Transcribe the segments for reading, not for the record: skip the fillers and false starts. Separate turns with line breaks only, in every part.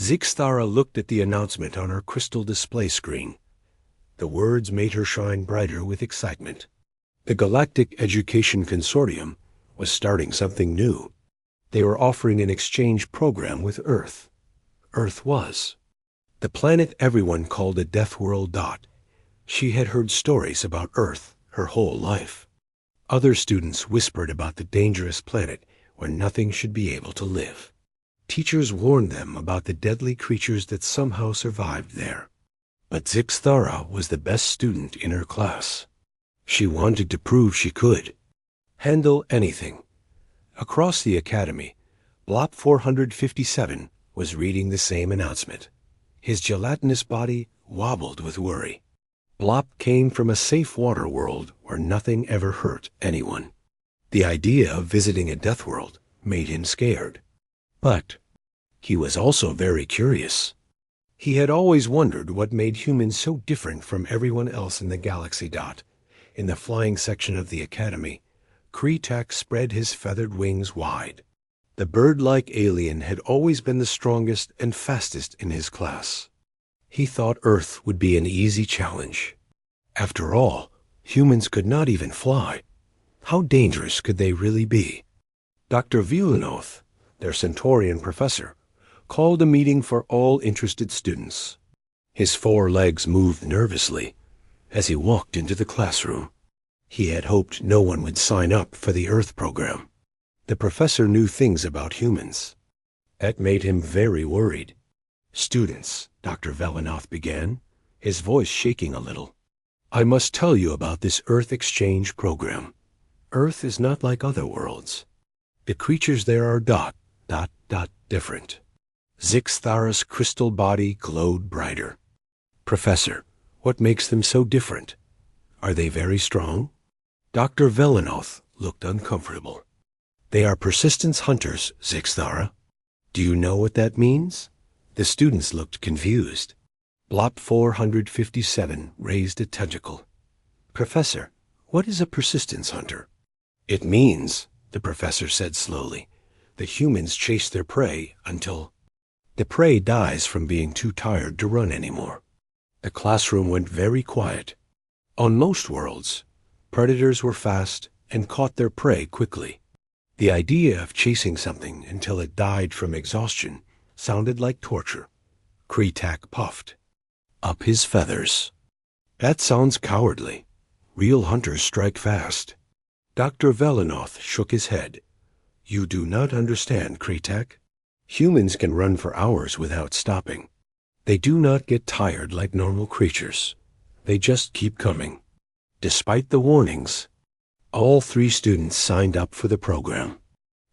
Zixthara looked at the announcement on her crystal display screen. The words made her shine brighter with excitement. The Galactic Education Consortium was starting something new. They were offering an exchange program with Earth. Earth was the planet everyone called a Deathworld. She had heard stories about Earth her whole life. Other students whispered about the dangerous planet where nothing should be able to live. Teachers warned them about the deadly creatures that somehow survived there. But Zixthara was the best student in her class. She wanted to prove she could handle anything. Across the academy, Blop 457 was reading the same announcement. His gelatinous body wobbled with worry. Blop came from a safe water world where nothing ever hurt anyone. The idea of visiting a death world made him scared. But he was also very curious. He had always wondered what made humans so different from everyone else in the galaxy. In the flying section of the academy, Kreetak spread his feathered wings wide. The bird-like alien had always been the strongest and fastest in his class. He thought Earth would be an easy challenge. After all, humans could not even fly. How dangerous could they really be? Dr. Villeneuve, their Centaurian professor, called a meeting for all interested students. His 4 legs moved nervously as he walked into the classroom. He had hoped no one would sign up for the Earth program. The professor knew things about humans. That made him very worried. "Students," Dr. Villeneuve began, his voice shaking a little, "I must tell you about this Earth exchange program. Earth is not like other worlds. The creatures there are different." Zixthara's crystal body glowed brighter. "Professor, what makes them so different? Are they very strong?" Dr. Villeneuve looked uncomfortable. "They are persistence hunters, Zixthara. Do you know what that means?" The students looked confused. Blop 457 raised a tentacle. "Professor, what is a persistence hunter?" "It means," the professor said slowly, "that humans chase their prey until the prey dies from being too tired to run anymore." The classroom went very quiet. On most worlds, predators were fast and caught their prey quickly. The idea of chasing something until it died from exhaustion sounded like torture. Kreetak puffed up his feathers. "That sounds cowardly. Real hunters strike fast." Dr. Villeneuve shook his head. "You do not understand, Kreetak. Humans can run for hours without stopping. They do not get tired like normal creatures. They just keep coming." Despite the warnings, all 3 students signed up for the program.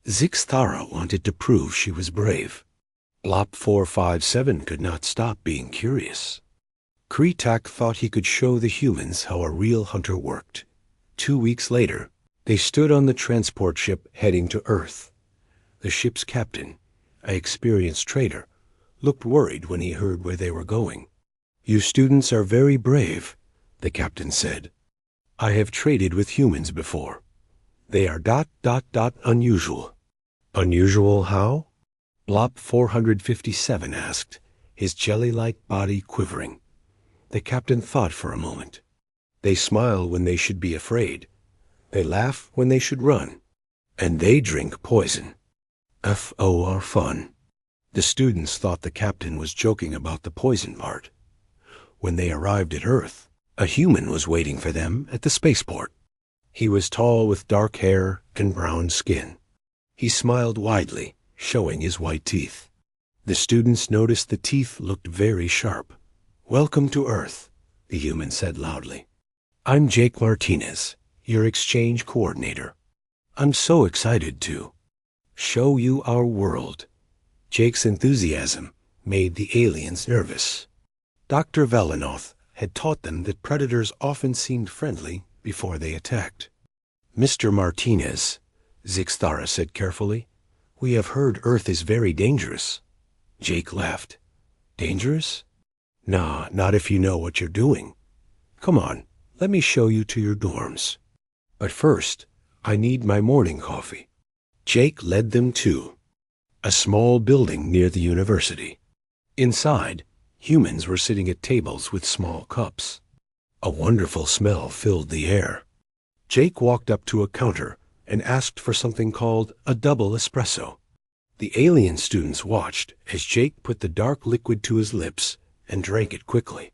Zixthara wanted to prove she was brave. Blop 457 could not stop being curious. Kreetak thought he could show the humans how a real hunter worked. 2 weeks later, they stood on the transport ship heading to Earth. The ship's captain, an experienced trader, looked worried when he heard where they were going. "You students are very brave," the captain said. "I have traded with humans before. They are unusual." "Unusual how?" Blop 457 asked, his jelly-like body quivering. The captain thought for a moment. "They smile when they should be afraid. They laugh when they should run. And they drink poison. FOR fun." The students thought the captain was joking about the poison part. When they arrived at Earth, a human was waiting for them at the spaceport. He was tall with dark hair and brown skin. He smiled widely, showing his white teeth. The students noticed the teeth looked very sharp. "Welcome to Earth," the human said loudly. "I'm Jake Martinez, your exchange coordinator. I'm so excited to show you our world." Jake's enthusiasm made the aliens nervous. Dr. Villeneuve had taught them that predators often seemed friendly before they attacked. "Mr. Martinez," Zixthara said carefully, "we have heard Earth is very dangerous." Jake laughed. "Dangerous? Nah, not if you know what you're doing. Come on, let me show you to your dorms. But first, I need my morning coffee." Jake led them to a small building near the university. Inside, humans were sitting at tables with small cups. A wonderful smell filled the air. Jake walked up to a counter and asked for something called a double espresso. The alien students watched as Jake put the dark liquid to his lips and drank it quickly.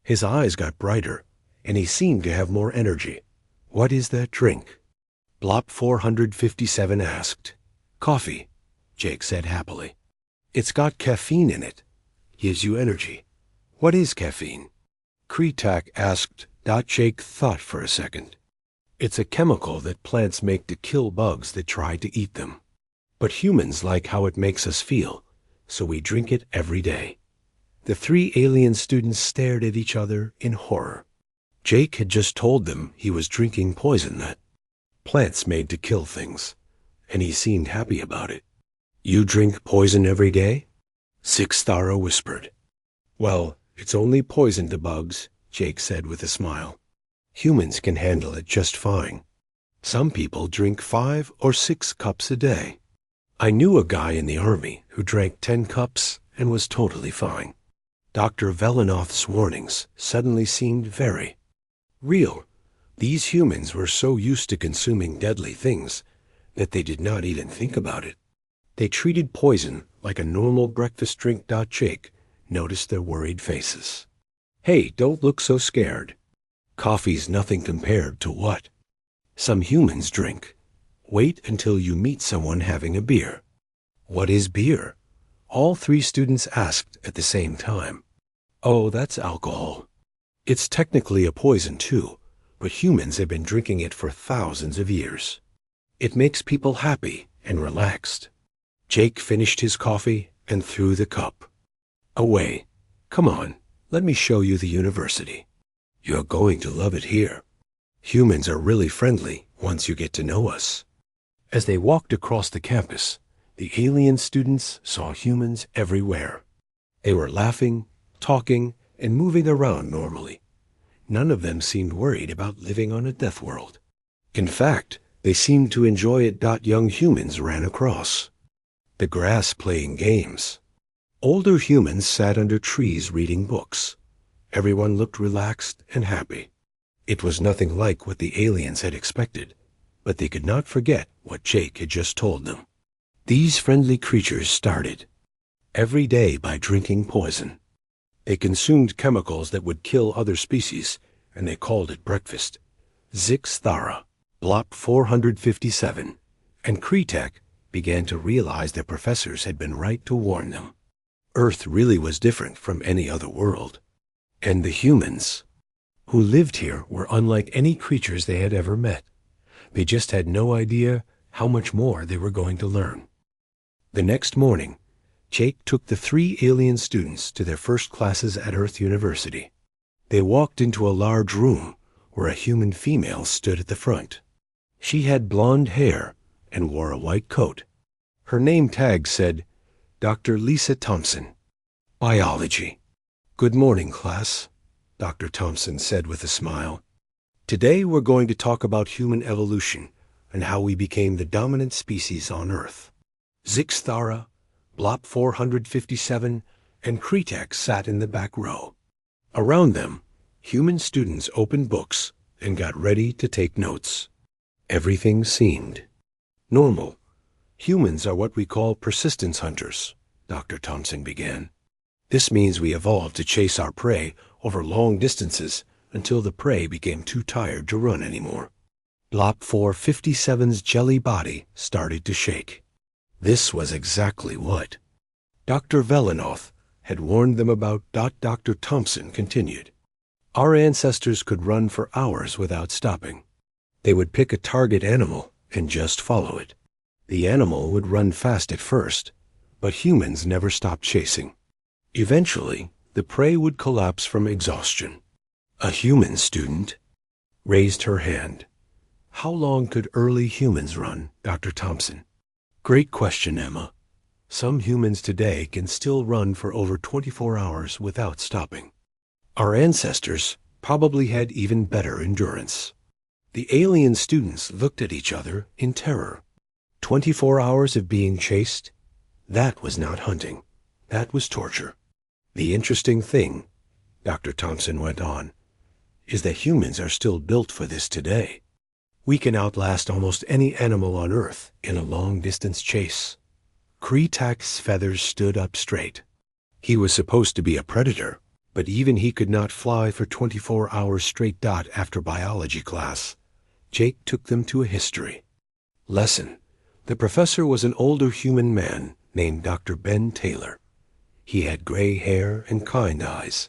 His eyes got brighter, and he seemed to have more energy. "What is that drink?" Blop 457 asked. "Coffee," Jake said happily. "It's got caffeine in it. Gives you energy." "What is caffeine?" Kretak asked. Jake thought for a second. "It's a chemical that plants make to kill bugs that try to eat them. But humans like how it makes us feel, so we drink it every day." The three alien students stared at each other in horror. Jake had just told them he was drinking poison that plants made to kill things, and he seemed happy about it. "You drink poison every day?" Sixthara whispered. "Well, it's only poison to bugs," Jake said with a smile. "Humans can handle it just fine. Some people drink 5 or 6 cups a day. I knew a guy in the army who drank 10 cups and was totally fine." Dr. Velenoth's warnings suddenly seemed very real. These humans were so used to consuming deadly things that they did not even think about it. They treated poison like a normal breakfast drink. Jake noticed their worried faces. "Hey, don't look so scared. Coffee's nothing compared to what some humans drink. Wait until you meet someone having a beer." "What is beer?" all 3 students asked at the same time. "Oh, that's alcohol. It's technically a poison too, but humans have been drinking it for thousands of years. It makes people happy and relaxed." Jake finished his coffee and threw the cup away. "Come on, let me show you the university. You're going to love it here. Humans are really friendly once you get to know us." As they walked across the campus, the alien students saw humans everywhere. They were laughing, talking, and moving around normally. None of them seemed worried about living on a death world. In fact, they seemed to enjoy it. Young humans ran across the grass playing games. Older humans sat under trees reading books. Everyone looked relaxed and happy. It was nothing like what the aliens had expected, but they could not forget what Jake had just told them. These friendly creatures started every day by drinking poison. They consumed chemicals that would kill other species, and they called it breakfast. Zixthara, Blop 457, and Kretak began to realize their professors had been right to warn them. Earth really was different from any other world, and the humans who lived here were unlike any creatures they had ever met. They just had no idea how much more they were going to learn. The next morning, Jake took the 3 alien students to their first classes at Earth University. They walked into a large room where a human female stood at the front. She had blonde hair and wore a white coat. Her name tag said, "Dr. Lisa Thompson, Biology." "Good morning, class," Dr. Thompson said with a smile. "Today we're going to talk about human evolution and how we became the dominant species on Earth." Zixthara, Blop 457, and Kretak sat in the back row. Around them, human students opened books and got ready to take notes. Everything seemed normal. "Humans are what we call persistence hunters," Dr. Thompson began. "This means we evolved to chase our prey over long distances until the prey became too tired to run anymore." Blop 457's jelly body started to shake. This was exactly what Dr. Velenoth had warned them about. Dr. Thompson continued. "Our ancestors could run for hours without stopping. They would pick a target animal and just follow it. The animal would run fast at first, but humans never stopped chasing. Eventually, the prey would collapse from exhaustion." A human student raised her hand. "How long could early humans run, Dr. Thompson?" "Great question, Emma. Some humans today can still run for over 24 hours without stopping. Our ancestors probably had even better endurance." The alien students looked at each other in terror. 24 hours of being chased? That was not hunting. That was torture. The interesting thing, Dr. Thompson went on, is that humans are still built for this today. We can outlast almost any animal on Earth in a long-distance chase. Kreetak's feathers stood up straight. He was supposed to be a predator, but even he could not fly for 24 hours straight. After biology class, Jake took them to a history lesson. The professor was an older human man named Dr. Ben Taylor. He had gray hair and kind eyes.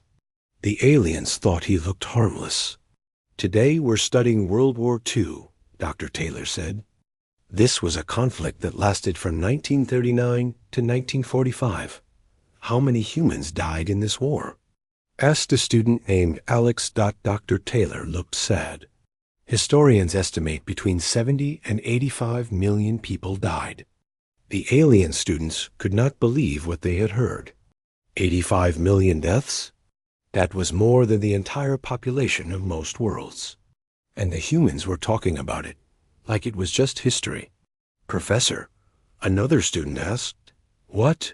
The aliens thought he looked harmless. "Today we're studying World War II," Dr. Taylor said. "This was a conflict that lasted from 1939 to 1945. How many humans died in this war?" Asked a student named Alex. Dr. Taylor looked sad. "Historians estimate between 70 and 85 million people died." The alien students could not believe what they had heard. 85 million deaths? That was more than the entire population of most worlds. And the humans were talking about it, like it was just history. "Professor," another student asked, "what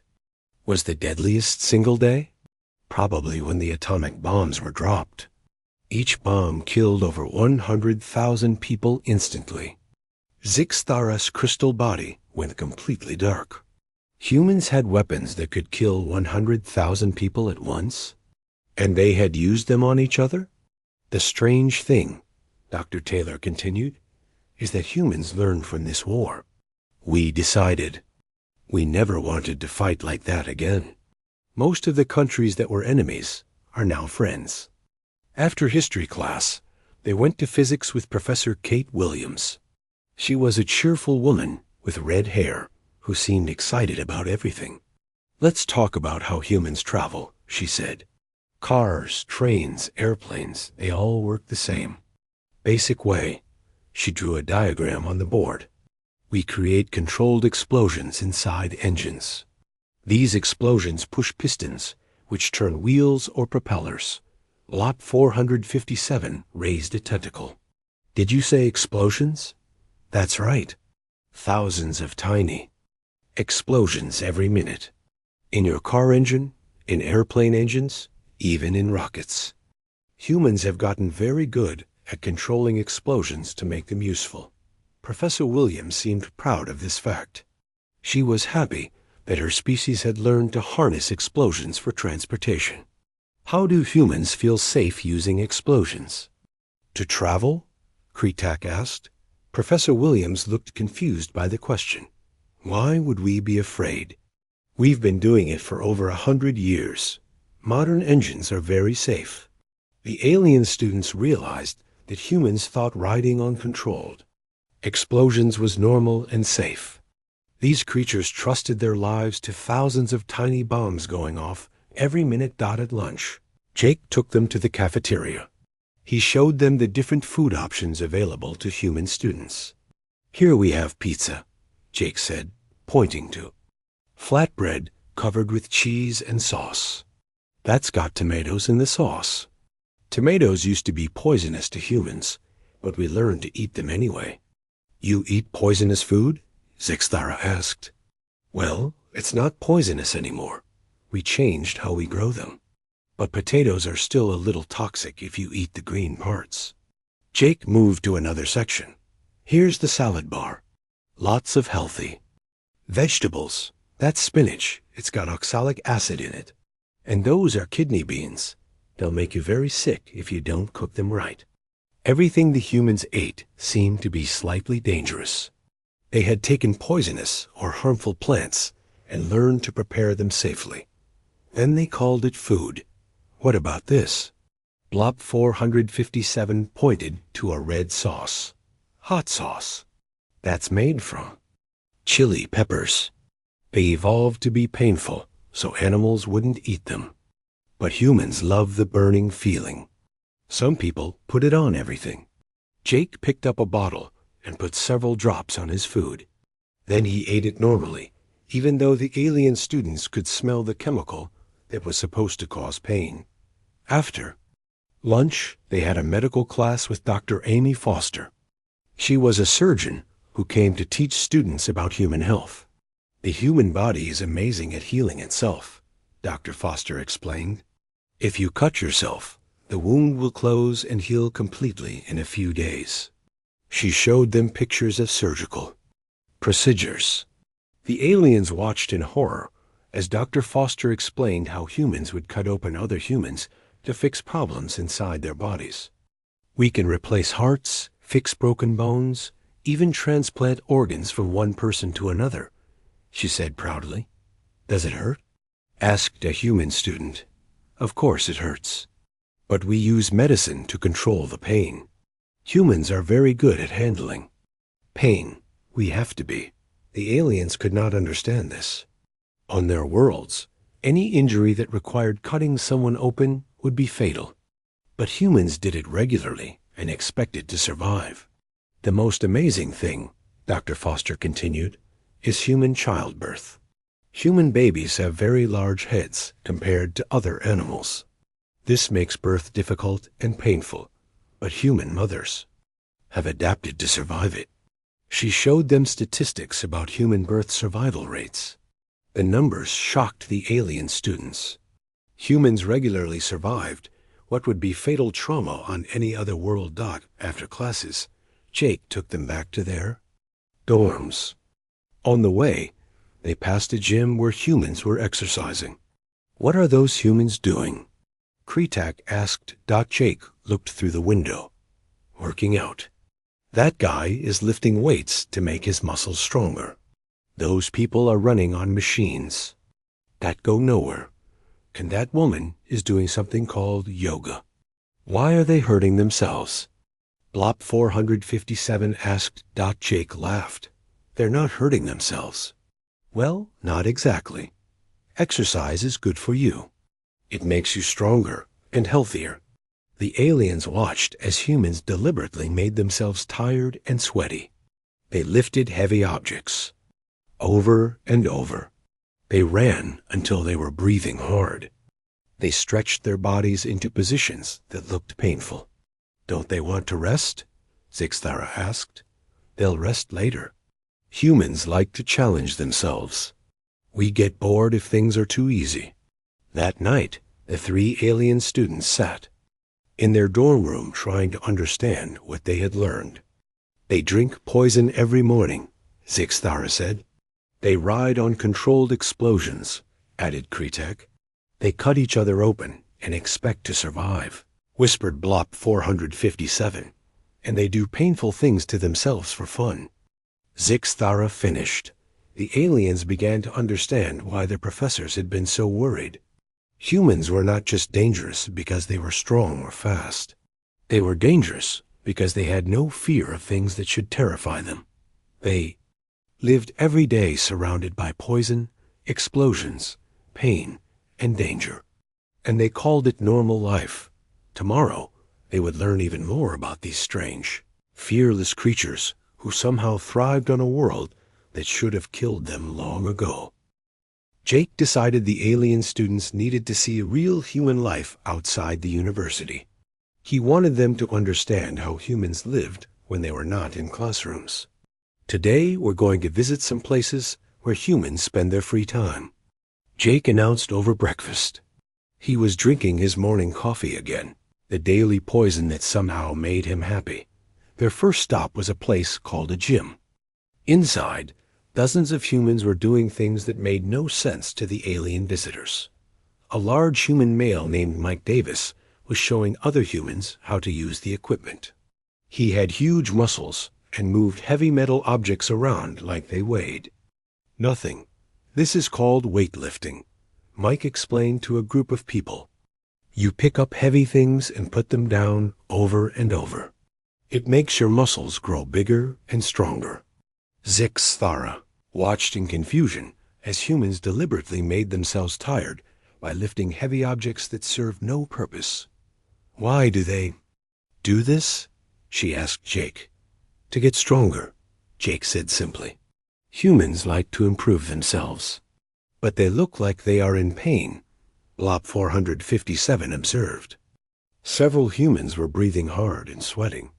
was the deadliest single day?" "Probably when the atomic bombs were dropped. Each bomb killed over 100,000 people instantly. Zixthara's crystal body went completely dark. Humans had weapons that could kill 100,000 people at once, and they had used them on each other? The strange thing," Dr. Taylor continued, "is that humans learned from this war. We decided we never wanted to fight like that again. Most of the countries that were enemies are now friends." After history class, they went to physics with Professor Kate Williams. She was a cheerful woman with red hair who seemed excited about everything. "Let's talk about how humans travel," she said. "Cars, trains, airplanes, they all work the same. Basic way." She drew a diagram on the board. "We create controlled explosions inside engines. These explosions push pistons, which turn wheels or propellers. Lot 457 raised a tentacle." "Did you say explosions?" "That's right. Thousands of tiny explosions every minute. In your car engine, in airplane engines, even in rockets. Humans have gotten very good at controlling explosions to make them useful." Professor Williams seemed proud of this fact. She was happy that her species had learned to harness explosions for transportation. "How do humans feel safe using explosions?" "To travel?" Kreetak asked. Professor Williams looked confused by the question. "Why would we be afraid? We've been doing it for over 100 years. Modern engines are very safe." The alien students realized that humans thought riding uncontrolled explosions was normal and safe. These creatures trusted their lives to thousands of tiny bombs going off every minute. At lunch, Jake took them to the cafeteria. He showed them the different food options available to human students. "Here we have pizza," Jake said, pointing to flatbread covered with cheese and sauce. "That's got tomatoes in the sauce." Tomatoes used to be poisonous to humans, but we learned to eat them anyway. "You eat poisonous food?" Zixthara asked. "Well, it's not poisonous anymore. We changed how we grow them. But potatoes are still a little toxic if you eat the green parts." Jake moved to another section. "Here's the salad bar. Lots of healthy vegetables. That's spinach. It's got oxalic acid in it. And those are kidney beans. They'll make you very sick if you don't cook them right." Everything the humans ate seemed to be slightly dangerous. They had taken poisonous or harmful plants and learned to prepare them safely. Then they called it food. "What about this?" Blob 457 pointed to a red sauce. "Hot sauce. That's made from chili peppers. They evolved to be painful so animals wouldn't eat them. But humans love the burning feeling. Some people put it on everything." Jake picked up a bottle and put several drops on his food. Then he ate it normally, even though the alien students could smell the chemical that was supposed to cause pain. After lunch, they had a medical class with Dr. Amy Foster. She was a surgeon who came to teach students about human health. The human body is amazing at healing itself. Dr. Foster explained. If you cut yourself, the wound will close and heal completely in a few days. She showed them pictures of surgical procedures. The aliens watched in horror as Dr. Foster explained how humans would cut open other humans to fix problems inside their bodies. We can replace hearts, fix broken bones, even transplant organs from one person to another, she said proudly. Does it hurt? Asked a human student. Of course it hurts. But we use medicine to control the pain. Humans are very good at handling pain. We have to be. The aliens could not understand this. On their worlds, any injury that required cutting someone open would be fatal. But humans did it regularly and expected to survive. The most amazing thing, Dr. Foster continued, is human childbirth. Human babies have very large heads compared to other animals. This makes birth difficult and painful, but human mothers have adapted to survive it. She showed them statistics about human birth survival rates. The numbers shocked the alien students. Humans regularly survived what would be fatal trauma on any other world dock after classes. Jake took them back to their dorms. On the way, they passed a gym where humans were exercising. What are those humans doing? Kretak asked. Jake looked through the window. Working out. That guy is lifting weights to make his muscles stronger. Those people are running on machines that go nowhere. And that woman is doing something called yoga. Why are they hurting themselves? Blop 457 asked. Jake laughed. They're not hurting themselves. Well, not exactly. Exercise is good for you. It makes you stronger and healthier. The aliens watched as humans deliberately made themselves tired and sweaty. They lifted heavy objects over and over. They ran until they were breathing hard. They stretched their bodies into positions that looked painful. Don't they want to rest? Zixthara asked. They'll rest later. Humans like to challenge themselves. We get bored if things are too easy. That night, the three alien students sat in their dorm room trying to understand what they had learned. They drink poison every morning, Zixthara said. They ride on controlled explosions, added Kretak. They cut each other open and expect to survive, whispered Blop 457. And they do painful things to themselves for fun. Zixthara finished. The aliens began to understand why their professors had been so worried. Humans were not just dangerous because they were strong or fast. They were dangerous because they had no fear of things that should terrify them. They lived every day surrounded by poison, explosions, pain, and danger. And they called it normal life. Tomorrow, they would learn even more about these strange, fearless creatures who somehow thrived on a world that should have killed them long ago. Jake decided the alien students needed to see real human life outside the university. He wanted them to understand how humans lived when they were not in classrooms. Today, we're going to visit some places where humans spend their free time, Jake announced over breakfast. He was drinking his morning coffee again, the daily poison that somehow made him happy. Their first stop was a place called a gym. Inside, dozens of humans were doing things that made no sense to the alien visitors. A large human male named Mike Davis was showing other humans how to use the equipment. He had huge muscles and moved heavy metal objects around like they weighed nothing. This is called weightlifting, Mike explained to a group of people. You pick up heavy things and put them down over and over. It makes your muscles grow bigger and stronger. Zixthara watched in confusion as humans deliberately made themselves tired by lifting heavy objects that served no purpose. Why do they do this? She asked Jake. To get stronger, Jake said simply. Humans like to improve themselves. But they look like they are in pain, Blop 457 observed. Several humans were breathing hard and sweating.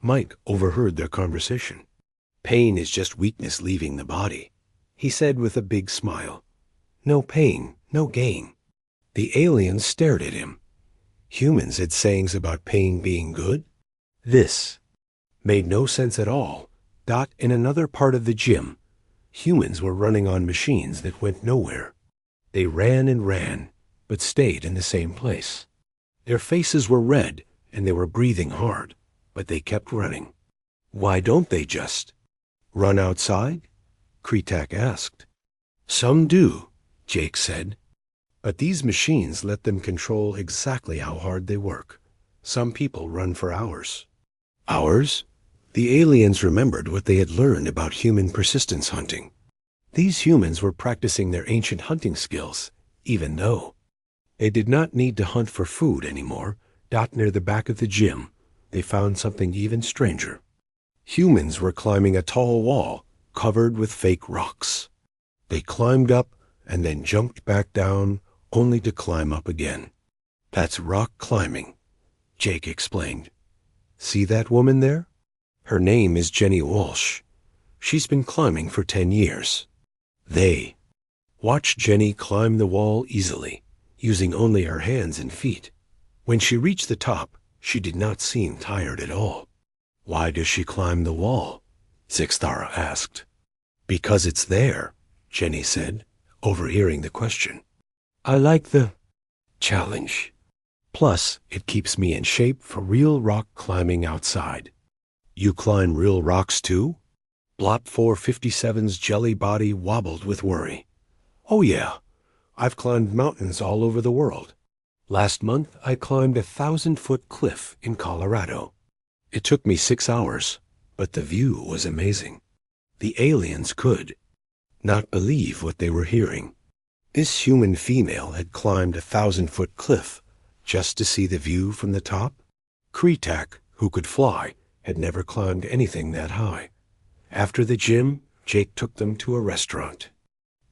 Mike overheard their conversation. Pain is just weakness leaving the body, he said with a big smile. No pain, no gain. The aliens stared at him. Humans had sayings about pain being good. This made no sense at all. In another part of the gym, humans were running on machines that went nowhere. They ran and ran, but stayed in the same place. Their faces were red, and they were breathing hard, but they kept running. Why don't they just run outside? Kretak asked. Some do, Jake said. But these machines let them control exactly how hard they work. Some people run for hours. Hours? The aliens remembered what they had learned about human persistence hunting. These humans were practicing their ancient hunting skills, even though they did not need to hunt for food anymore. Near the back of the gym, they found something even stranger. Humans were climbing a tall wall covered with fake rocks. They climbed up and then jumped back down, only to climb up again. That's rock climbing, Jake explained. See that woman there? Her name is Jenny Walsh. She's been climbing for 10 years. They watched Jenny climb the wall easily, using only her hands and feet. When she reached the top, she did not seem tired at all. Why does she climb the wall? Zixtara asked. Because it's there, Jenny said, overhearing the question. I like the challenge. Plus, it keeps me in shape for real rock climbing outside. You climb real rocks too? Blop 457's jelly body wobbled with worry. Oh yeah, I've climbed mountains all over the world. Last month, I climbed a 1,000-foot cliff in Colorado. It took me 6 hours, but the view was amazing. The aliens could not believe what they were hearing. This human female had climbed a 1,000-foot cliff just to see the view from the top. Kretak, who could fly, had never climbed anything that high. After the gym, Jake took them to a restaurant.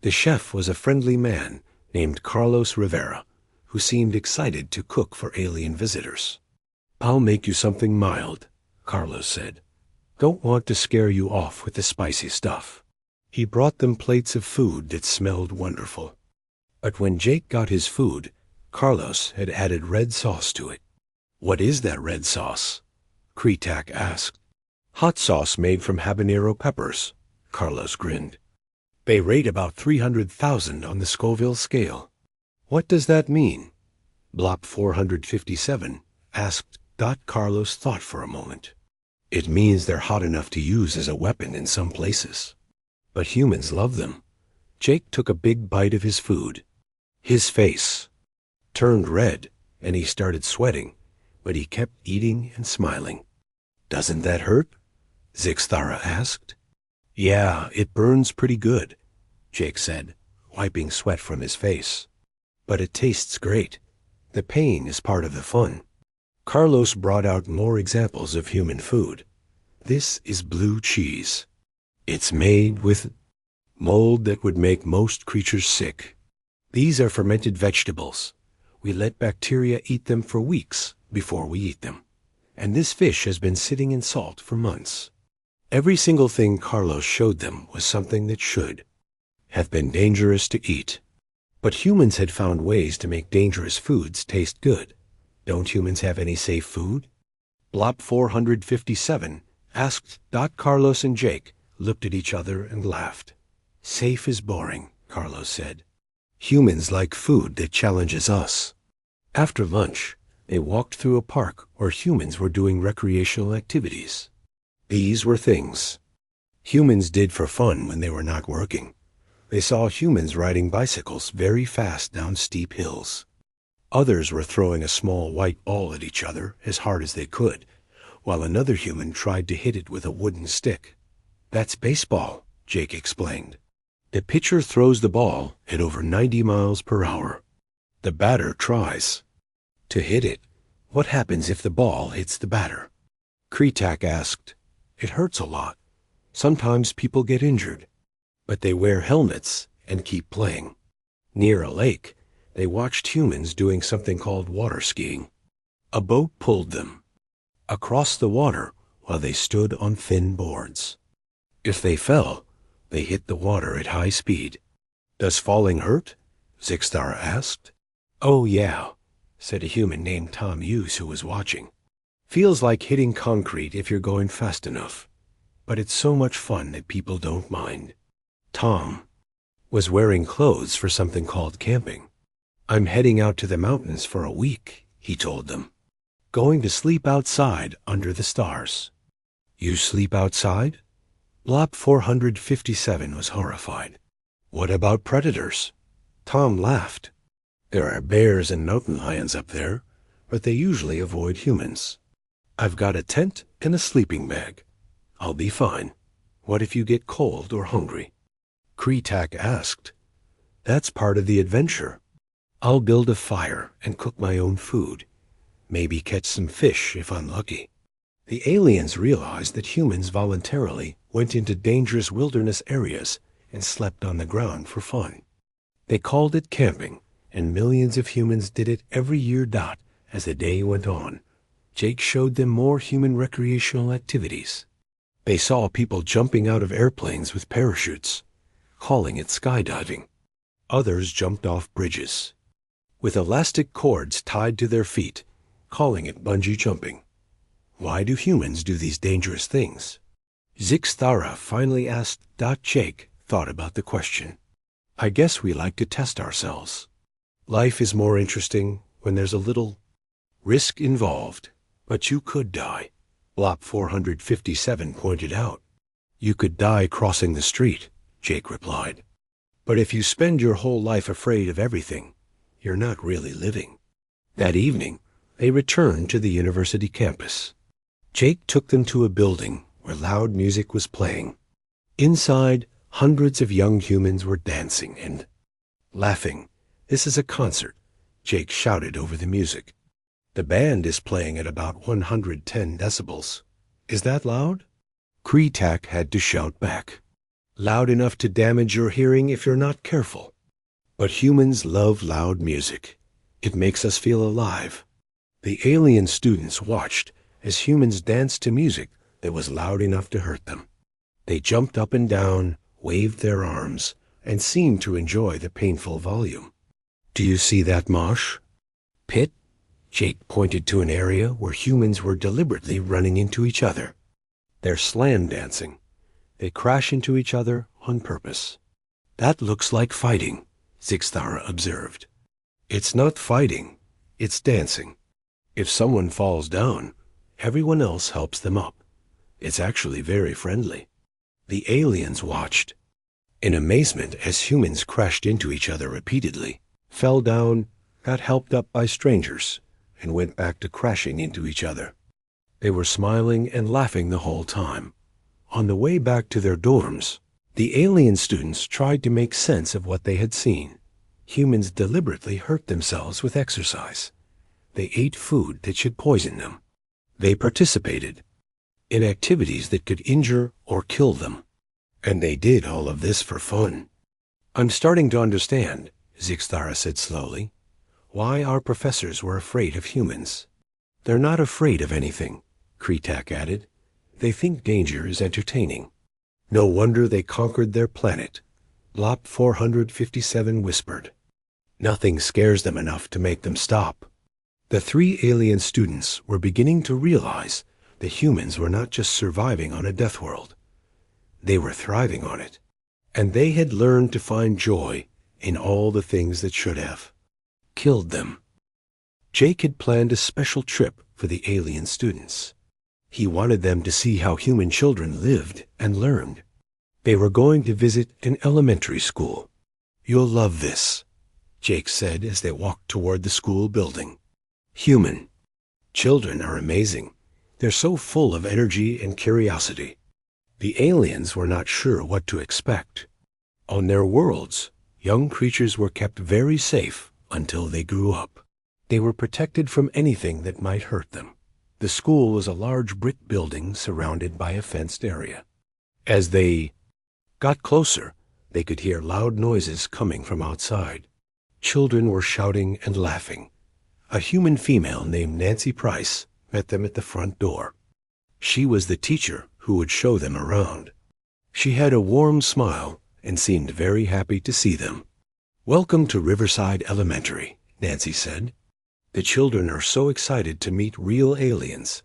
The chef was a friendly man named Carlos Rivera, who seemed excited to cook for alien visitors. I'll make you something mild, Carlos said. Don't want to scare you off with the spicy stuff. He brought them plates of food that smelled wonderful. But when Jake got his food, Carlos had added red sauce to it. What is that red sauce? Kretak asked. Hot sauce made from habanero peppers, Carlos grinned. They rate about 300,000 on the Scoville scale. What does that mean? Blop 457 asked. Carlos thought for a moment. It means they're hot enough to use as a weapon in some places. But humans love them. Jake took a big bite of his food. His face turned red, and he started sweating, but he kept eating and smiling. Doesn't that hurt? Zixtara asked. Yeah, it burns pretty good, Jake said, wiping sweat from his face. But it tastes great. The pain is part of the fun. Carlos brought out more examples of human food. This is blue cheese. It's made with mold that would make most creatures sick. These are fermented vegetables. We let bacteria eat them for weeks before we eat them. And this fish has been sitting in salt for months. Every single thing Carlos showed them was something that should have been dangerous to eat. But humans had found ways to make dangerous foods taste good. Don't humans have any safe food? Blop 457 asked. Carlos and Jake looked at each other and laughed. Safe is boring, Carlos said. Humans like food that challenges us. After lunch, they walked through a park where humans were doing recreational activities. These were things humans did for fun when they were not working. They saw humans riding bicycles very fast down steep hills. Others were throwing a small white ball at each other as hard as they could, while another human tried to hit it with a wooden stick. That's baseball, Jake explained. The pitcher throws the ball at over 90 miles per hour. The batter tries to hit it. What happens if the ball hits the batter? Kretak asked. It hurts a lot. Sometimes people get injured, but they wear helmets and keep playing. Near a lake, they watched humans doing something called water skiing. A boat pulled them across the water while they stood on thin boards. If they fell, they hit the water at high speed. Does falling hurt? Zixtara asked. "Oh yeah," said a human named Tom Hughes who was watching. "Feels like hitting concrete if you're going fast enough. But it's so much fun that people don't mind." Tom was wearing clothes for something called camping. "I'm heading out to the mountains for a week," he told them. "Going to sleep outside under the stars." "You sleep outside?" Blob 457 was horrified. "What about predators?" Tom laughed. "There are bears and mountain lions up there, but they usually avoid humans. I've got a tent and a sleeping bag. I'll be fine. What if you get cold or hungry?" Kreetak asked. "That's part of the adventure. I'll build a fire and cook my own food. Maybe catch some fish if I'm lucky." The aliens realized that humans voluntarily went into dangerous wilderness areas and slept on the ground for fun. They called it camping, and millions of humans did it every year. As the day went on, Jake showed them more human recreational activities. They saw people jumping out of airplanes with parachutes, calling it skydiving. Others jumped off bridges with elastic cords tied to their feet, calling it bungee jumping. Why do humans do these dangerous things? Zixthara finally asked. Jake thought about the question. "I guess we like to test ourselves. Life is more interesting when there's a little risk involved. But you could die," Blop 457 pointed out. "You could die crossing the street," Jake replied. "But if you spend your whole life afraid of everything, you're not really living." That evening, they returned to the university campus. Jake took them to a building where loud music was playing. Inside, hundreds of young humans were dancing and laughing. "This is a concert," Jake shouted over the music. "The band is playing at about 110 decibels. Is that loud?" Kreetak had to shout back. "Loud enough to damage your hearing if you're not careful." But humans love loud music. It makes us feel alive. The alien students watched as humans danced to music that was loud enough to hurt them. They jumped up and down, waved their arms, and seemed to enjoy the painful volume. "Do you see that mosh pit?" Jake pointed to an area where humans were deliberately running into each other. "They're slam dancing. They crash into each other on purpose." "That looks like fighting," Zixthara observed. "It's not fighting, it's dancing. If someone falls down, everyone else helps them up. It's actually very friendly." The aliens watched in amazement as humans crashed into each other repeatedly, fell down, got helped up by strangers, and went back to crashing into each other. They were smiling and laughing the whole time. On the way back to their dorms, the alien students tried to make sense of what they had seen. Humans deliberately hurt themselves with exercise. They ate food that should poison them. They participated in activities that could injure or kill them. And they did all of this for fun. "I'm starting to understand," Zixthara said slowly, "why our professors were afraid of humans." "They're not afraid of anything," Kreetak added. "They think danger is entertaining." "No wonder they conquered their planet," Blop 457 whispered. "Nothing scares them enough to make them stop." The three alien students were beginning to realize that humans were not just surviving on a death world. They were thriving on it. And they had learned to find joy in all the things that should have killed them. Jake had planned a special trip for the alien students. He wanted them to see how human children lived and learned. They were going to visit an elementary school. "You'll love this," Jake said as they walked toward the school building. Human children are amazing. They're so full of energy and curiosity. The aliens were not sure what to expect. On their worlds, young creatures were kept very safe until they grew up. They were protected from anything that might hurt them. The school was a large brick building surrounded by a fenced area. As they got closer, they could hear loud noises coming from outside. Children were shouting and laughing. A human female named Nancy Price met them at the front door. She was the teacher who would show them around. She had a warm smile and seemed very happy to see them. "Welcome to Riverside Elementary," Nancy said. The children are so excited to meet real aliens.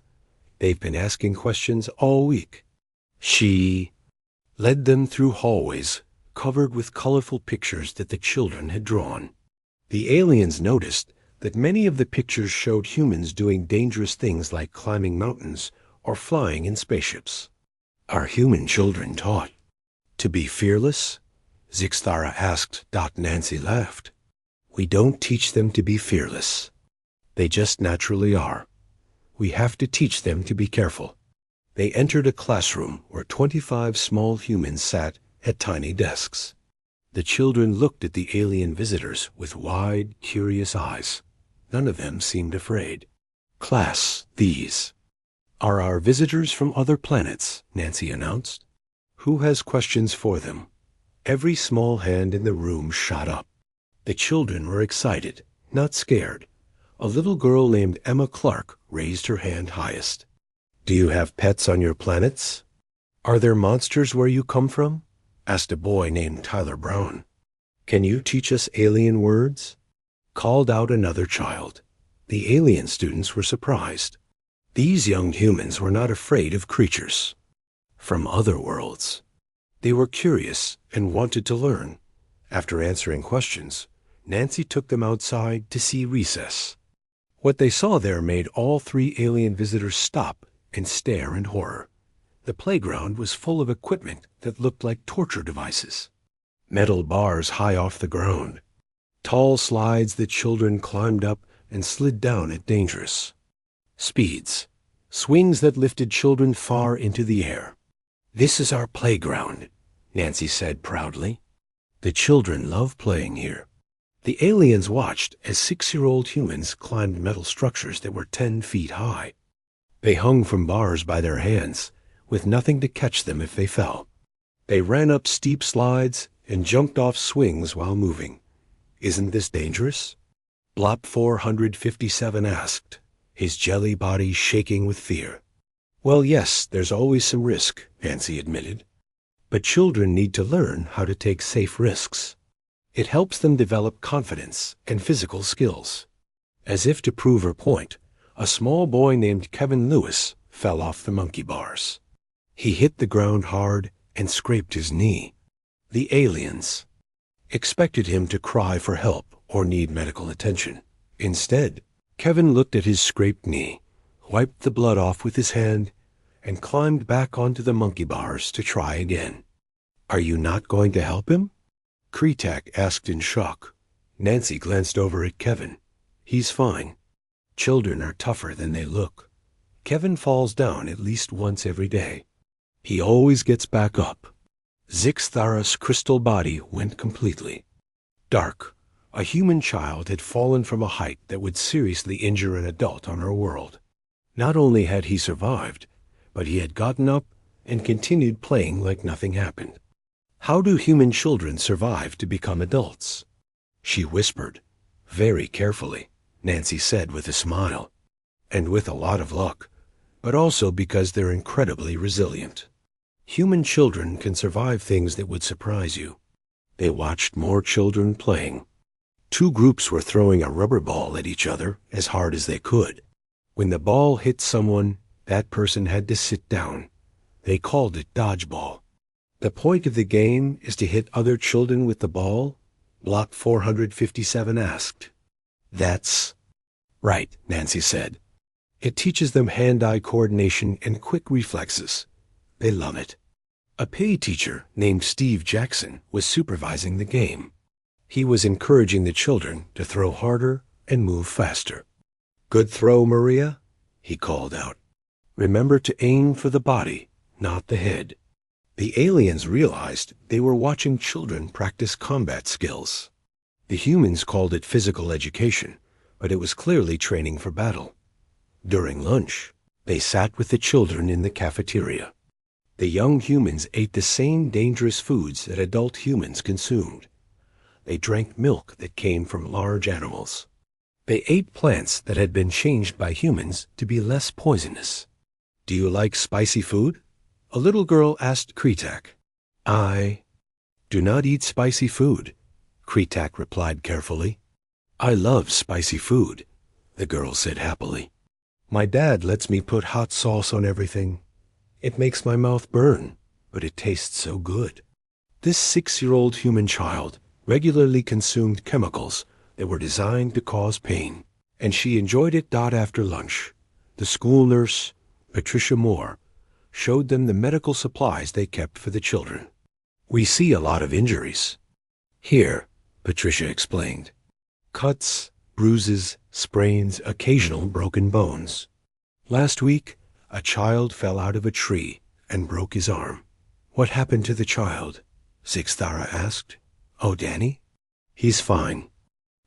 They've been asking questions all week. She led them through hallways covered with colorful pictures that the children had drawn. The aliens noticed that many of the pictures showed humans doing dangerous things like climbing mountains or flying in spaceships. Are human children taught to be fearless? Zixthara asked. Nancy laughed. We don't teach them to be fearless. They just naturally are. We have to teach them to be careful. They entered a classroom where 25 small humans sat at tiny desks. The children looked at the alien visitors with wide, curious eyes. None of them seemed afraid. Class, these are our visitors from other planets, Nancy announced. Who has questions for them? Every small hand in the room shot up. The children were excited, not scared. A little girl named Emma Clark raised her hand highest. Do you have pets on your planets? Are there monsters where you come from? Asked a boy named Tyler Brown. Can you teach us alien words? Called out another child. The alien students were surprised. These young humans were not afraid of creatures from other worlds. They were curious and wanted to learn. After answering questions, Nancy took them outside to see recess. What they saw there made all 3 alien visitors stop and stare in horror. The playground was full of equipment that looked like torture devices. Metal bars high off the ground. Tall slides that children climbed up and slid down at dangerous speeds. Swings that lifted children far into the air. This is our playground, Nancy said proudly. The children love playing here. The aliens watched as 6-year-old humans climbed metal structures that were 10 feet high. They hung from bars by their hands, with nothing to catch them if they fell. They ran up steep slides and jumped off swings while moving. Isn't this dangerous? Blop 457 asked, his jelly body shaking with fear. Well, yes, there's always some risk, Nancy admitted. But children need to learn how to take safe risks. It helps them develop confidence and physical skills. As if to prove her point, a small boy named Kevin Lewis fell off the monkey bars. He hit the ground hard and scraped his knee. The aliens expected him to cry for help or need medical attention. Instead, Kevin looked at his scraped knee, wiped the blood off with his hand, and climbed back onto the monkey bars to try again. Are you not going to help him? Kretak asked in shock. Nancy glanced over at Kevin. He's fine. Children are tougher than they look. Kevin falls down at least once every day. He always gets back up. Zixthara's crystal body went completely dark. A human child had fallen from a height that would seriously injure an adult on our world. Not only had he survived, but he had gotten up and continued playing like nothing happened. How do human children survive to become adults? She whispered. Very carefully, Nancy said with a smile. And with a lot of luck, but also because they're incredibly resilient. Human children can survive things that would surprise you. They watched more children playing. 2 groups were throwing a rubber ball at each other as hard as they could. When the ball hit someone, that person had to sit down. They called it dodgeball. The point of the game is to hit other children with the ball? Block 457 asked. That's right, Nancy said. It teaches them hand-eye coordination and quick reflexes. They love it. A PE teacher named Steve Jackson was supervising the game. He was encouraging the children to throw harder and move faster. Good throw, Maria, he called out. Remember to aim for the body, not the head. The aliens realized they were watching children practice combat skills. The humans called it physical education, but it was clearly training for battle. During lunch, they sat with the children in the cafeteria. The young humans ate the same dangerous foods that adult humans consumed. They drank milk that came from large animals. They ate plants that had been changed by humans to be less poisonous. Do you like spicy food? A little girl asked Kretak. I do not eat spicy food, Kretak replied carefully. I love spicy food, the girl said happily. My dad lets me put hot sauce on everything. It makes my mouth burn, but it tastes so good. This 6-year-old human child regularly consumed chemicals that were designed to cause pain, and she enjoyed it. After lunch, the school nurse, Patricia Moore, showed them the medical supplies they kept for the children. We see a lot of injuries here, Patricia explained. Cuts, bruises, sprains, occasional broken bones. Last week, a child fell out of a tree and broke his arm. What happened to the child? Zixthara asked. Oh, Danny? He's fine.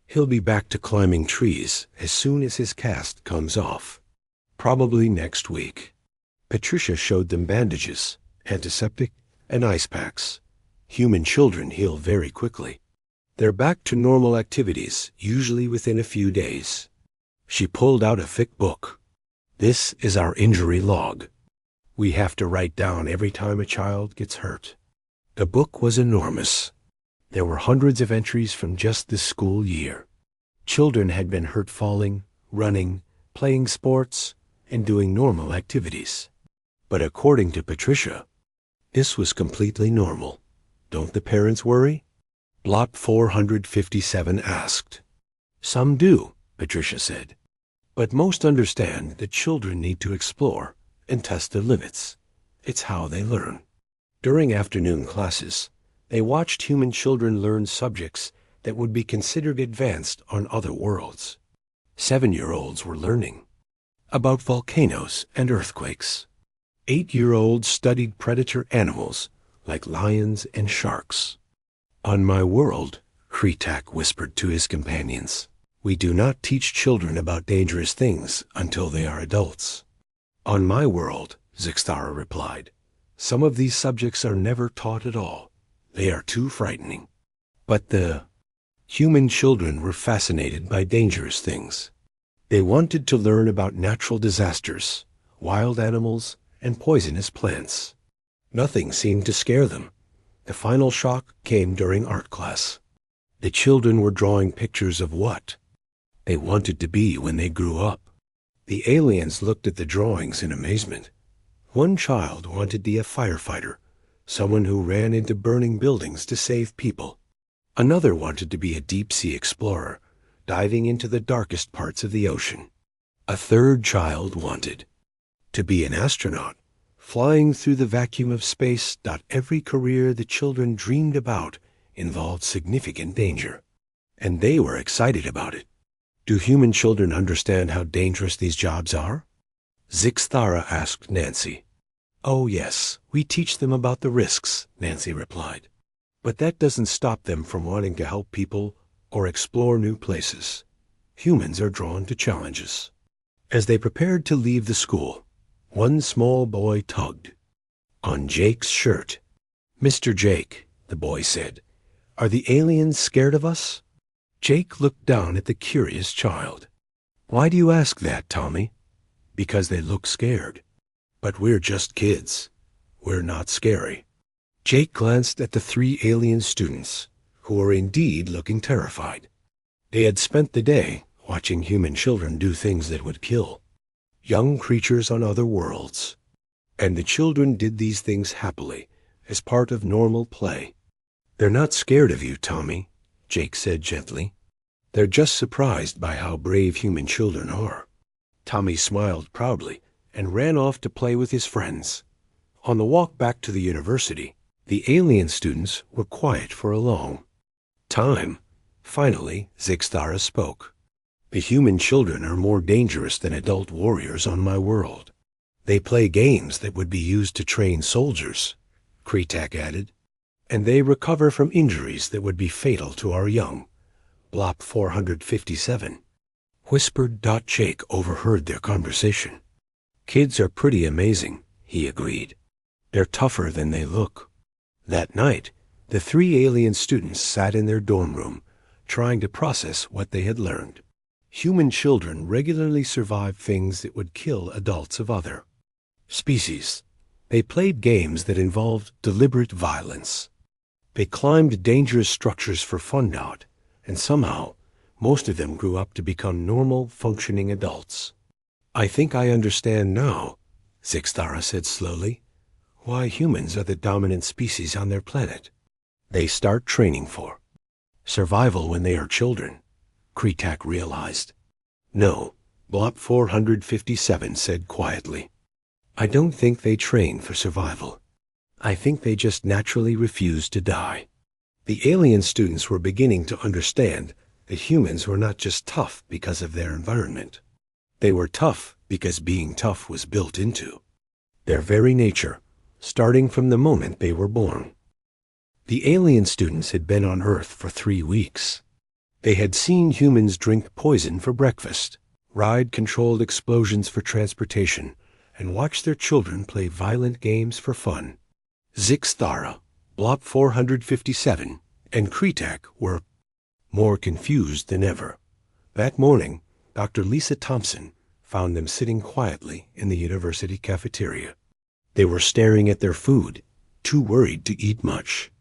He'll be back to climbing trees as soon as his cast comes off. Probably next week. Patricia showed them bandages, antiseptic, and ice packs. Human children heal very quickly. They're back to normal activities, usually within a few days. She pulled out a thick book. This is our injury log. We have to write down every time a child gets hurt. The book was enormous. There were hundreds of entries from just this school year. Children had been hurt falling, running, playing sports, and doing normal activities. But according to Patricia, this was completely normal. Don't the parents worry? Blop 457 asked. Some do, Patricia said. But most understand that children need to explore and test their limits. It's how they learn. During afternoon classes, they watched human children learn subjects that would be considered advanced on other worlds. 7-year-olds were learning about volcanoes and earthquakes. 8-year-olds studied predator animals like lions and sharks. On my world, Kretak whispered to his companions, we do not teach children about dangerous things until they are adults. On my world, Zixthara replied, some of these subjects are never taught at all. They are too frightening. But the human children were fascinated by dangerous things. They wanted to learn about natural disasters, wild animals, and poisonous plants. Nothing seemed to scare them. The final shock came during art class. The children were drawing pictures of what they wanted to be when they grew up. The aliens looked at the drawings in amazement. One child wanted to be a firefighter, someone who ran into burning buildings to save people. Another wanted to be a deep-sea explorer, diving into the darkest parts of the ocean. A third child wanted to be an astronaut, flying through the vacuum of space. Every career the children dreamed about involved significant danger, and they were excited about it. Do human children understand how dangerous these jobs are? Zixthara asked Nancy. Oh yes, we teach them about the risks, Nancy replied. But that doesn't stop them from wanting to help people or explore new places. Humans are drawn to challenges. As they prepared to leave the school, one small boy tugged on Jake's shirt. Mr. Jake, the boy said, are the aliens scared of us? Jake looked down at the curious child. Why do you ask that, Tommy? Because they look scared. But we're just kids. We're not scary. Jake glanced at the 3 alien students, who were indeed looking terrified. They had spent the day watching human children do things that would kill young creatures on other worlds. And the children did these things happily, as part of normal play. They're not scared of you, Tommy, Jake said gently. They're just surprised by how brave human children are. Tommy smiled proudly and ran off to play with his friends. On the walk back to the university, the alien students were quiet for a long time. Finally, Zixthara spoke. The human children are more dangerous than adult warriors on my world. They play games that would be used to train soldiers, Kretak added, and they recover from injuries that would be fatal to our young. Blop 457 whispered. Jake overheard their conversation. Kids are pretty amazing, he agreed. They're tougher than they look. That night, the 3 alien students sat in their dorm room, trying to process what they had learned. Human children regularly survive things that would kill adults of other species. They played games that involved deliberate violence. They climbed dangerous structures for fun, and somehow Most of them grew up to become normal, functioning adults. "I think I understand now," Zixthara said slowly, "why humans are the dominant species on their planet. They start training for survival when they are children," Kretak realized. "No," Blob 457 said quietly. "I don't think they train for survival. I think they just naturally refuse to die." The alien students were beginning to understand that humans were not just tough because of their environment. They were tough because being tough was built into their very nature, starting from the moment they were born. The alien students had been on Earth for 3 weeks. They had seen humans drink poison for breakfast, ride controlled explosions for transportation, and watch their children play violent games for fun. Zixthara, Blob 457, and Kretak were more confused than ever. That morning, Dr. Lisa Thompson found them sitting quietly in the university cafeteria. They were staring at their food, too worried to eat much.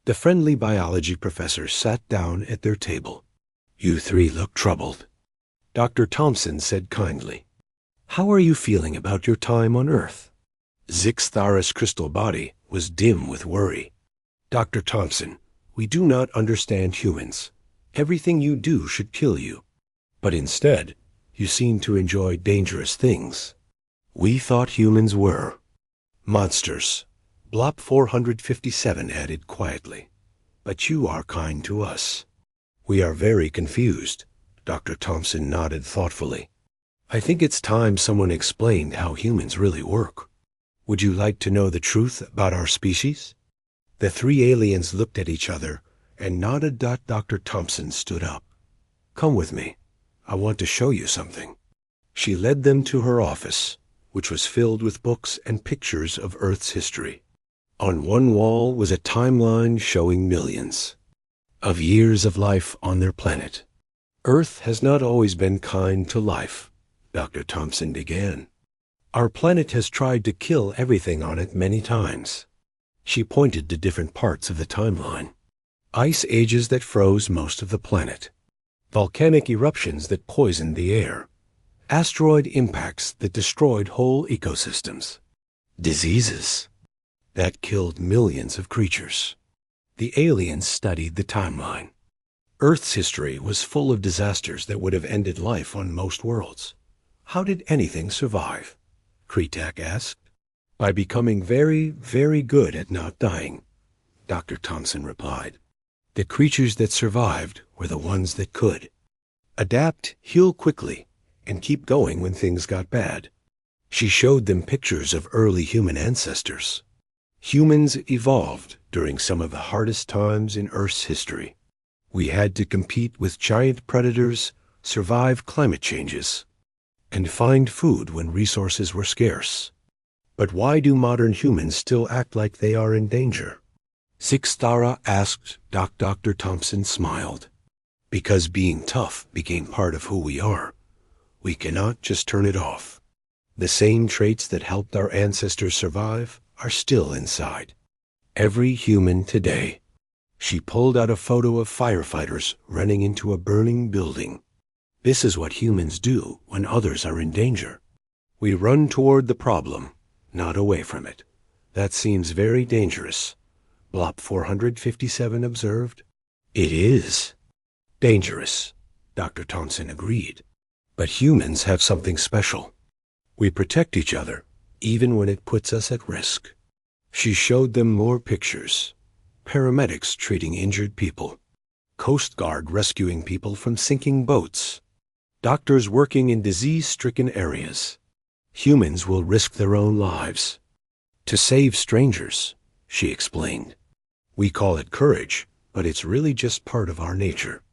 The friendly biology professor sat down at their table. "You three look troubled," Dr. Thompson said kindly. "How are you feeling about your time on Earth?" Zixthara's crystal body was dim with worry. "Dr. Thompson, we do not understand humans. Everything you do should kill you. But instead, you seem to enjoy dangerous things. We thought humans were monsters," Blob 457 added quietly. "But you are kind to us." "We are very confused," Dr. Thompson nodded thoughtfully. "I think it's time someone explained how humans really work. Would you like to know the truth about our species?" The 3 aliens looked at each other and nodded. Dr. Thompson stood up. "Come with me. I want to show you something." She led them to her office, which was filled with books and pictures of Earth's history. On one wall was a timeline showing millions of years of life on their planet. "Earth has not always been kind to life," Dr. Thompson began. "Our planet has tried to kill everything on it many times." She pointed to different parts of the timeline. Ice ages that froze most of the planet, volcanic eruptions that poisoned the air, asteroid impacts that destroyed whole ecosystems, diseases that killed millions of creatures. The aliens studied the timeline. Earth's history was full of disasters that would have ended life on most worlds. "How did anything survive?" Kretak asked. "By becoming very, very good at not dying," Dr. Thompson replied. "The creatures that survived were the ones that could adapt, heal quickly, and keep going when things got bad." She showed them pictures of early human ancestors. Humans evolved during some of the hardest times in Earth's history. We had to compete with giant predators, survive climate changes, and find food when resources were scarce. But why do modern humans still act like they are in danger? Zixthara asked. Dr. Thompson smiled. "Because being tough became part of who we are. We cannot just turn it off. The same traits that helped our ancestors survive are still inside every human today." She pulled out a photo of firefighters running into a burning building. "This is what humans do when others are in danger. We run toward the problem, not away from it. That seems very dangerous," Blob 457 observed. "It is dangerous," Dr. Thompson agreed. "But humans have something special. We protect each other, even when it puts us at risk." She showed them more pictures. Paramedics treating injured people, Coast Guard rescuing people from sinking boats, doctors working in disease-stricken areas. Humans will risk their own lives to save strangers, she explained. "We call it courage, but it's really just part of our nature."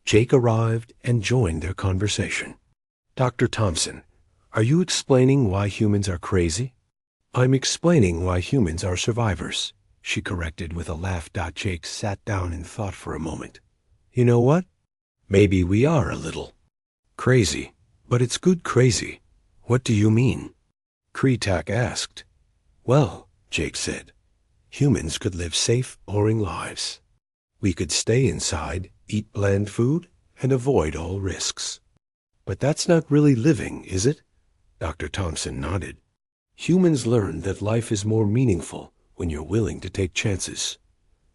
Jake arrived and joined their conversation. "Dr. Thompson, are you explaining why humans are crazy?" "I'm explaining why humans are survivors," she corrected with a laugh. Jake sat down and thought for a moment. "You know what? Maybe we are a little crazy, but it's good crazy." "What do you mean?" Kretak asked. "Well," Jake said, "humans could live safe, boring lives. We could stay inside, eat bland food, and avoid all risks. But that's not really living, is it? Dr. Thompson nodded. Humans learn that life is more meaningful when you're willing to take chances,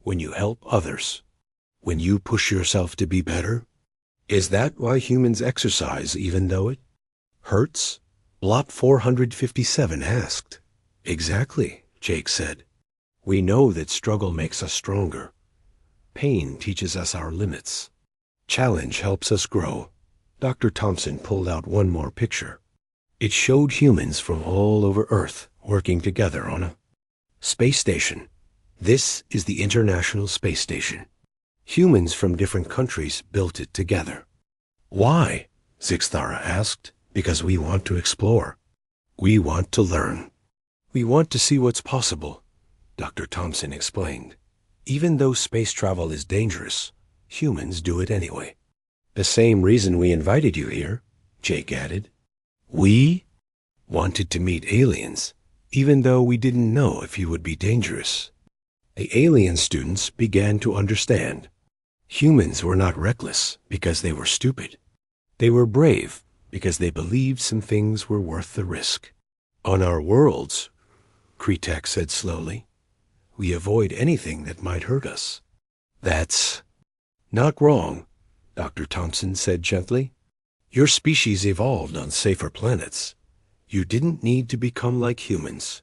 when you help others, when you push yourself to be better. Is that why humans exercise even though it hurts? Blop 457 asked. Exactly, Jake said. We know that struggle makes us stronger. Pain teaches us our limits. Challenge helps us grow. Dr. Thompson pulled out one more picture. It showed humans from all over Earth working together on a space station. This is the International Space Station. Humans from different countries built it together. Why? Zixthara asked. Because we want to explore. We want to learn. We want to see what's possible, Dr. Thompson explained. Even though space travel is dangerous, humans do it anyway. The same reason we invited you here, Jake added. We wanted to meet aliens, even though we didn't know if you would be dangerous. The alien students began to understand. Humans were not reckless because they were stupid. They were brave because they believed some things were worth the risk. On our worlds, Kretak said slowly, we avoid anything that might hurt us. That's not wrong, Dr. Thompson said gently. Your species evolved on safer planets. You didn't need to become like humans.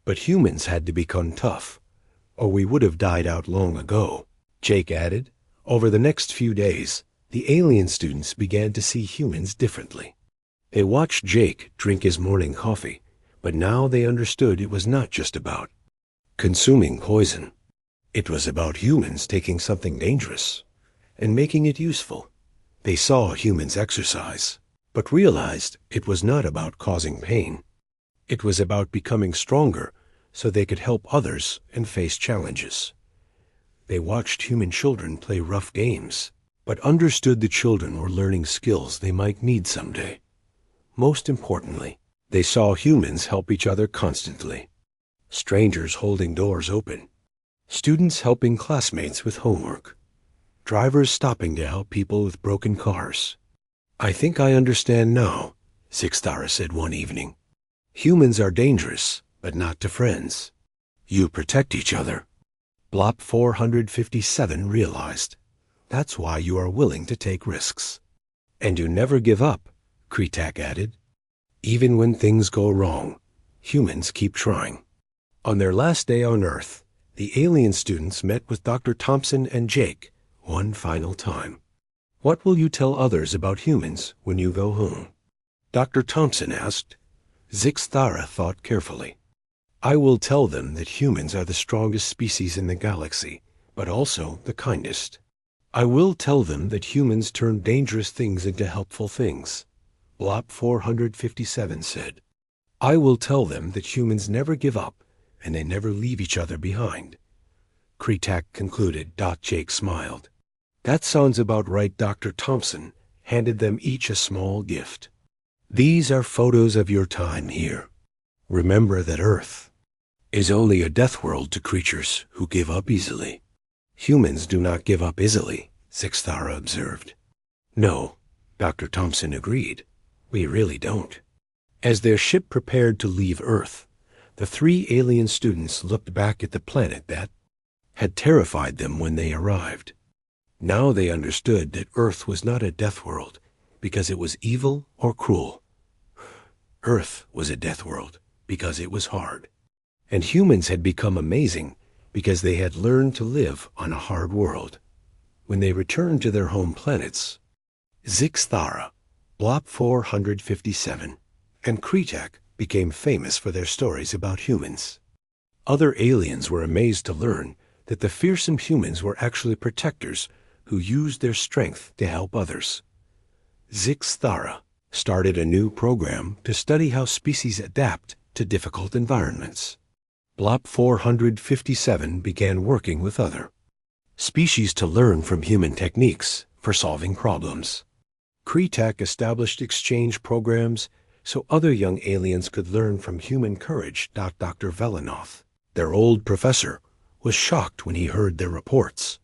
But humans had to become tough, or we would have died out long ago, Jake added. Over the next few days, the alien students began to see humans differently. They watched Jake drink his morning coffee, but now they understood it was not just about consuming poison. It was about humans taking something dangerous and making it useful. They saw humans exercise, but realized it was not about causing pain. It was about becoming stronger so they could help others and face challenges. They watched human children play rough games, but understood the children were learning skills they might need someday. Most importantly, they saw humans help each other constantly. Strangers holding doors open, students helping classmates with homework, drivers stopping to help people with broken cars. I think I understand now, Zixthara said one evening. Humans are dangerous, but not to friends. You protect each other. Blop 457 realized. That's why you are willing to take risks. And you never give up, Kretak added. Even when things go wrong, humans keep trying. On their last day on Earth, the alien students met with Dr. Thompson and Jake one final time. What will you tell others about humans when you go home? Dr. Thompson asked. Zixthara thought carefully. I will tell them that humans are the strongest species in the galaxy, but also the kindest. I will tell them that humans turn dangerous things into helpful things, Blop 457 said. I will tell them that humans never give up and they never leave each other behind. Kretak concluded. Jake smiled. That sounds about right. Dr. Thompson handed them each a small gift. These are photos of your time here. Remember that Earth is only a death world to creatures who give up easily. Humans do not give up easily, Zixthara observed. No, Dr. Thompson agreed. We really don't. As their ship prepared to leave Earth, the three alien students looked back at the planet that had terrified them when they arrived. Now they understood that Earth was not a death world because it was evil or cruel. Earth was a death world because it was hard. And humans had become amazing because they had learned to live on a hard world. When they returned to their home planets, Zixthara, Blop 457, and Kretak became famous for their stories about humans. Other aliens were amazed to learn that the fearsome humans were actually protectors who used their strength to help others. Zixthara started a new program to study how species adapt to difficult environments. Blop 457 began working with other species to learn from human techniques for solving problems. Kretak established exchange programs so other young aliens could learn from human courage. Dr. Velanoth, their old professor, was shocked when he heard their reports.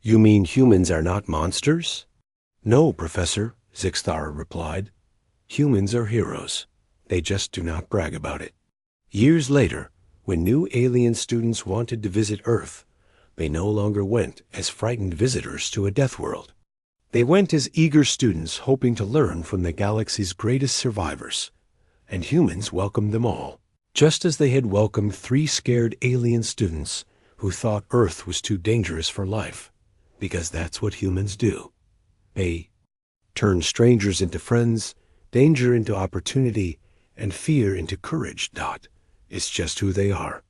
You mean humans are not monsters? "No, Professor," Zixthar replied. "Humans are heroes. They just do not brag about it." Years later, when new alien students wanted to visit Earth, they no longer went as frightened visitors to a death world. They went as eager students hoping to learn from the galaxy's greatest survivors, and humans welcomed them all, just as they had welcomed 3 scared alien students who thought Earth was too dangerous for life, because that's what humans do. They turn strangers into friends, danger into opportunity, and fear into courage. It's just who they are.